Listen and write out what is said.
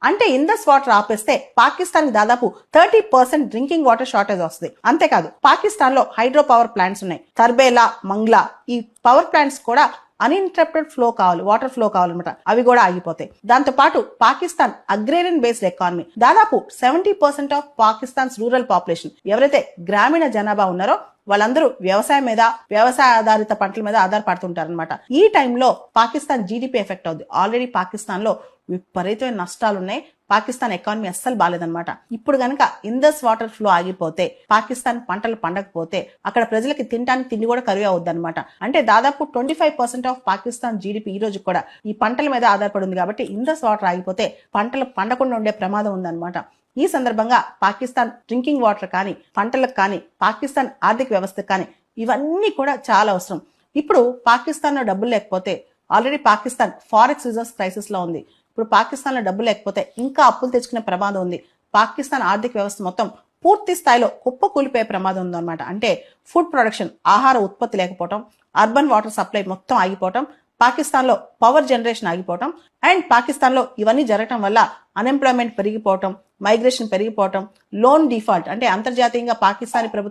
అంటే Indus water ఆపేస్తే పాకిస్తాన్ దాదాపు 30% డ్రింకింగ్ వాటర్ షార్టేజ్ వస్తుంది. అంతేకాదు పాకిస్తాన్ లో హైడ్రో పవర్ ప్లాంట్స్ ఉన్నాయి. తర్బేలా, మంగ్లా ఈ పవర్ ప్లాంట్స్ కూడా అన్ఇంటరప్టెడ్ ఫ్లో కావాలి, వాటర్ ఫ్లో కావాలన్నమాట. అవి కూడా ఆగిపోతాయి. దాంతో పాటు పాకిస్తాన్ అగ్రేరియన్ బేస్డ్ ఎకానమీ. దాదాపు 70% ఆఫ్ పాకిస్తాన్స్ రూరల్ పాపులేషన్, ఎవరైతే గ్రామీణ జనాభా ఉన్నారో వాళ్ళందరూ వ్యవసాయం మీద, వ్యవసాయ ఆధారిత పంటల మీద ఆధారపడుతుంటారు అనమాట. ఈ టైంలో పాకిస్తాన్ జీడిపి ఎఫెక్ట్ అవుతుంది. ఆల్రెడీ పాకిస్తాన్ లో విపరీతమైన నష్టాలు ఉన్నాయి. పాకిస్తాన్ ఎకానమీ అస్సలు బాలేదన్నమాట. ఇప్పుడు గనక ఇండస్ వాటర్ ఫ్లో ఆగిపోతే, పాకిస్తాన్ పంటలు పండకపోతే అక్కడ ప్రజలకి తినడానికి తిండి కూడా కరువు అవుద్ది అనమాట. అంటే దాదాపు 25% ఆఫ్ పాకిస్తాన్ జీడిపి ఈ రోజు కూడా ఈ పంటల మీద ఆధారపడి ఉంది. కాబట్టి ఇండస్ వాటర్ ఆగిపోతే పంటలు పండకుండా ఉండే ప్రమాదం ఉందన్నమాట. ఈ సందర్భంగా పాకిస్తాన్ డ్రింకింగ్ వాటర్ కానీ, పంటలకు కానీ, పాకిస్తాన్ ఆర్థిక వ్యవస్థకు కానీ ఇవన్నీ కూడా చాలా అవసరం. ఇప్పుడు పాకిస్తాన్ లో డబ్బులు లేకపోతే, already Pakistan forex reserves crisis లో ఉంది. ఇప్పుడు పాకిస్తాన్ లో డబ్బులు లేకపోతే ఇంకా అప్పులు తెచ్చుకునే ప్రమాదం ఉంది. పాకిస్తాన్ ఆర్థిక వ్యవస్థ మొత్తం పూర్తి స్థాయిలో కుప్పకూలిపోయే ప్రమాదం ఉందన్నమాట. అంటే ఫుడ్ ప్రొడక్షన్, ఆహార ఉత్పత్తి లేకపోవటం, అర్బన్ వాటర్ సప్లై మొత్తం ఆగిపోవటం, పాకిస్తాన్ లో పవర్ జనరేషన్ ఆగిపోవటం, అండ్ పాకిస్తాన్ లో ఇవన్నీ జరగటం వల్ల అన్ఎంప్లాయ్మెంట్ పెరిగిపోవటం, మైగ్రేషన్ పెరిగిపోవటం, లోన్ డిఫాల్ట్ అంటే అంతర్జాతీయంగా పాకిస్తానీ ప్రభుత్వం